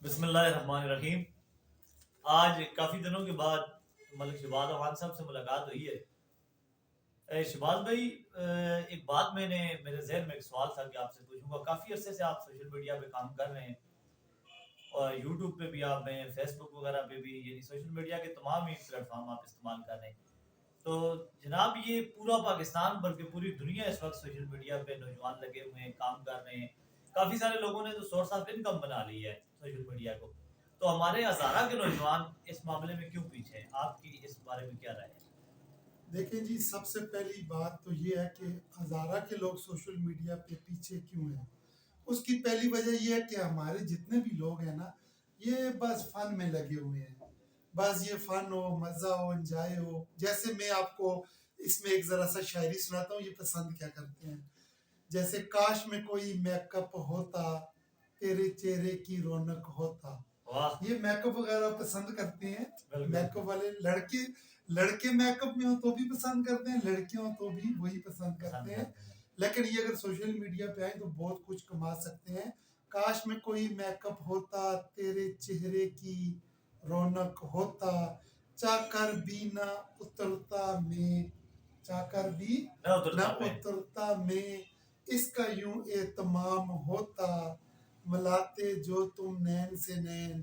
بسم اللہ الرحمن الرحیم۔ آج کافی دنوں کے بعد ملک شہباز امان صاحب سے ملاقات ہوئی ہے۔ شہباز بھائی، ایک بات میرے ذہن میں ایک سوال تھا کہ آپ سے پوچھوں گا۔ کافی عرصے سے آپ سوشل میڈیا پہ کام کر رہے ہیں اور یوٹیوب پہ بھی آپ ہیں، فیس بک وغیرہ پہ بھی، یعنی سوشل میڈیا کے تمام ہی پلیٹ فارم آپ استعمال کر رہے ہیں۔ تو جناب، یہ پورا پاکستان بلکہ پوری دنیا اس وقت سوشل میڈیا پہ نوجوان لگے ہوئے ہیں، کام کر رہے ہیں۔ کافی سارے لوگوں نے تو سورس آف انکم بنا لی ہے سوشل میڈیا کو۔ تو ہمارے ہزارہ کے نوجوان اس معاملے میں کیوں پیچھے ہیں؟ آپ کی اس بارے میں کیا رائے ہے؟ دیکھیں جی، سب سے پہلی بات تو یہ ہے کہ ہزارہ کے لوگ سوشل میڈیا پہ پیچھے کیوں ہیں۔ اس کی پہلی وجہ یہ ہے کہ ہمارے جتنے بھی لوگ ہیں نا، یہ بس فن میں لگے ہوئے ہیں۔ بس یہ فن ہو، مزہ ہو، انجوائے ہو۔ جیسے میں آپ کو اس میں ایک ذرا سا شاعری سناتا ہوں، یہ پسند کیا کرتے ہیں۔ جیسے کاش میں کوئی میک اپ ہوتا، تیرے چہرے کی رونق ہوتا۔ یہ میک اپ وغیرہ پسند کرتے ہیں، میک اپ والے لڑکے میک اپ میں ہو تو بھی پسند کرتے ہیں، لڑکیاں ہو تو بھی وہی پسند کرتے ہیں۔ لیکن یہ اگر سوشل میڈیا پہ آئیں تو بہت کچھ کما سکتے ہیں۔ کاش میں کوئی میک اپ ہوتا، تیرے چہرے کی رونق ہوتا، چاہ کر بھی نہ اترتا میں، چاہ کر بھی نہ اترتا میں، اس کا یوں اہتمام ہوتا، ملاتے جو تم نین سے نین،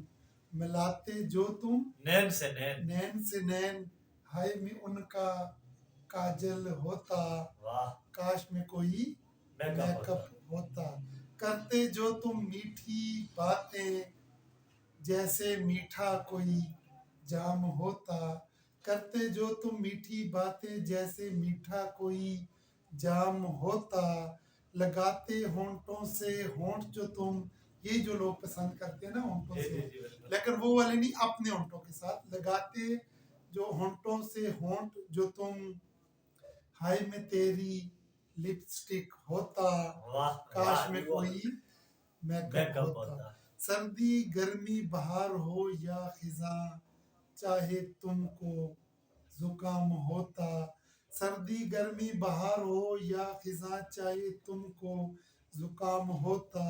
ملاتے جو تم نین سے نین، ہائے میں ان کا کاجل ہوتا، کاش میں کوئی میک اپ ہوتا، کرتے جو تم میٹھی باتیں، جیسے میٹھا کوئی جام ہوتا، کرتے جو تم میٹھی باتیں، جیسے میٹھا کوئی جام ہوتا، لگاتے ہونٹوں سے ہونٹ جو تم، یہ جو لوگ پسند کرتے ہیں نا ہونٹوں سے، لیکن وہ والے نہیں، اپنے ہونٹوں کے ساتھ لگاتے جو ہونٹوں سے ہونٹ جو تم، ہائے میں تیری لپسٹک ہوتا، کاش میں کوئی میک اپ ہوتا، سردی گرمی بہار ہو یا خزاں، چاہے تم کو زکام ہوتا، سردی گرمی بہار ہو یا خزاں، چاہے تم کو زکام ہوتا،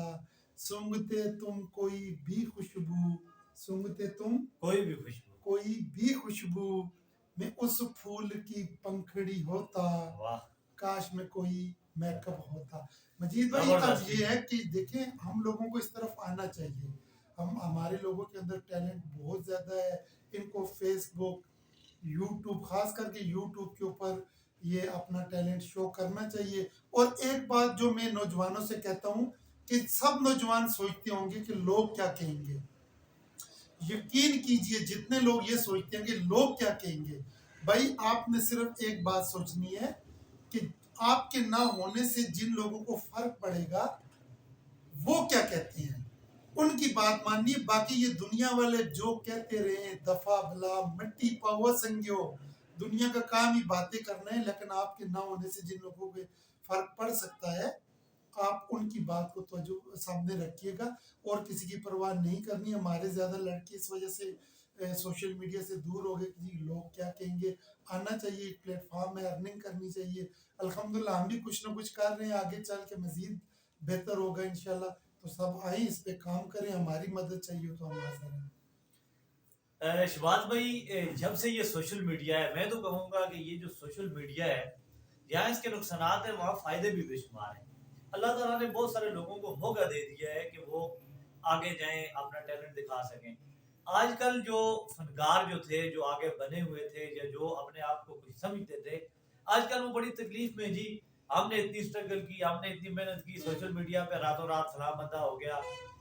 سونگھتے تم کوئی بھی خوشبو، سونگھتے تم کوئی بھی خوشبو، میں اس پھول کی پنکھڑی ہوتا، کاش میں کوئی میک اپ ہوتا۔ مجید بھائی، اب یہ ہے کہ دیکھیں، ہم لوگوں کو اس طرف آنا چاہیے۔ ہمارے لوگوں کے اندر ٹیلنٹ بہت زیادہ ہے۔ ان کو فیس بک، یوٹیوب، خاص کر کے یوٹیوب کے اوپر یہ اپنا ٹیلنٹ شو کرنا چاہیے۔ اور ایک بات جو میں نوجوانوں سے کہتا ہوں کہ سب نوجوان سوچتے ہوں گے کہ لوگ کیا کہیں گے۔ یقین کیجئے جتنے لوگ یہ سوچتے ہیں کہ لوگ کیا کہیں گے، بھائی آپ نے صرف ایک بات سوچنی ہے کہ آپ کے نہ ہونے سے جن لوگوں کو فرق پڑے گا وہ کیا کہتے ہیں، ان کی بات ماننی ہے۔ باقی یہ دنیا والے جو کہتے رہے، دفعہ بلا مٹی پاوا سنگیو، دنیا کا کام ہی باتیں کرنا ہے، لیکن آپ کے نہ ہونے سے جن لوگوں کو فرق پڑ سکتا ہے، آپ ان کی بات کو توجہ سامنے رکھیے گا اور کسی کی پرواہ نہیں کرنی۔ ہمارے زیادہ لڑکے اس وجہ سے سوشل میڈیا سے دور ہو گئے کہ جی لوگ کیا کہیں گے۔ آنا چاہیے، ایک پلیٹ فارم ہے، ارننگ کرنی چاہیے۔ الحمدللہ ہم بھی کچھ نہ کچھ کر رہے ہیں، آگے چل کے مزید بہتر ہوگا انشاءاللہ۔ تو سب آئیں، اس پہ کام کریں، ہماری مدد چاہیے تو ہم حاضر ہیں۔ شہباز بھائی، جب سے یہ سوشل میڈیا ہے، میں تو کہوں گا کہ یہ جو سوشل میڈیا ہے، جہاں اس کے نقصانات ہیں وہاں فائدے بھی بے شمار ہیں۔ اللہ تعالیٰ نے بہت سارے لوگوں کو موقع دے دیا ہے کہ وہ آگے جائیں، اپنا ٹیلنٹ دکھا سکیں۔ آج کل جو فنکار جو تھے، جو آگے بنے ہوئے تھے یا جو اپنے آپ کو کچھ سمجھتے تھے، آج کل وہ بڑی تکلیف میں، جی ہم نے اتنی سٹرگل کی، ہم نے اتنی محنت کی، سوشل میڈیا پہ راتوں رات فلاں بندہ ہو گیا،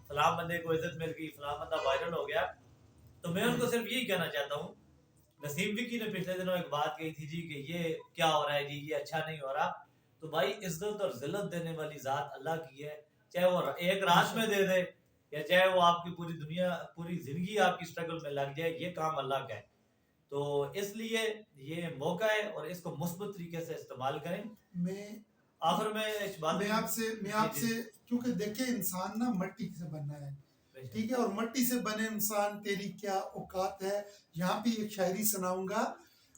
فلاں بندے کو عزت مل گئی، فلاں بندہ وائرل ہو گیا۔ تو میں ان کو صرف یہی کہنا چاہتا ہوں، نسیم وکی نے پچھلے دنوں ایک بات کہی تھی جی کہ یہ کیا ہو رہا ہے جی، یہ اچھا نہیں ہو رہا۔ تو بھائی، عزت اور ذلت دینے والی ذات اللہ کی ہے، چاہے وہ ایک رات میں دے دے یا چاہے وہ آپ کی پوری زندگی آپ کی سٹرگل میں لگ جائے، یہ کام اللہ کا ہے۔ تو اس لیے یہ موقع ہے اور اس کو مثبت طریقے سے استعمال کریں۔ میں آخر میں آپ سے کیونکہ دیکھیں انسان نا مٹی سے بنا ہے، ٹھیک ہے، اور مٹی سے بنے انسان تیری کیا اوقات ہے۔ یہاں پہ ایک شاعری سناؤں گا۔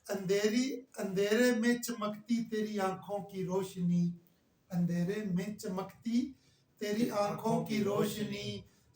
اندھیرے میں چمکتی تیری آنکھوں کی روشنی، اندھیرے میں چمکتی تیری آنکھوں کی روشنی،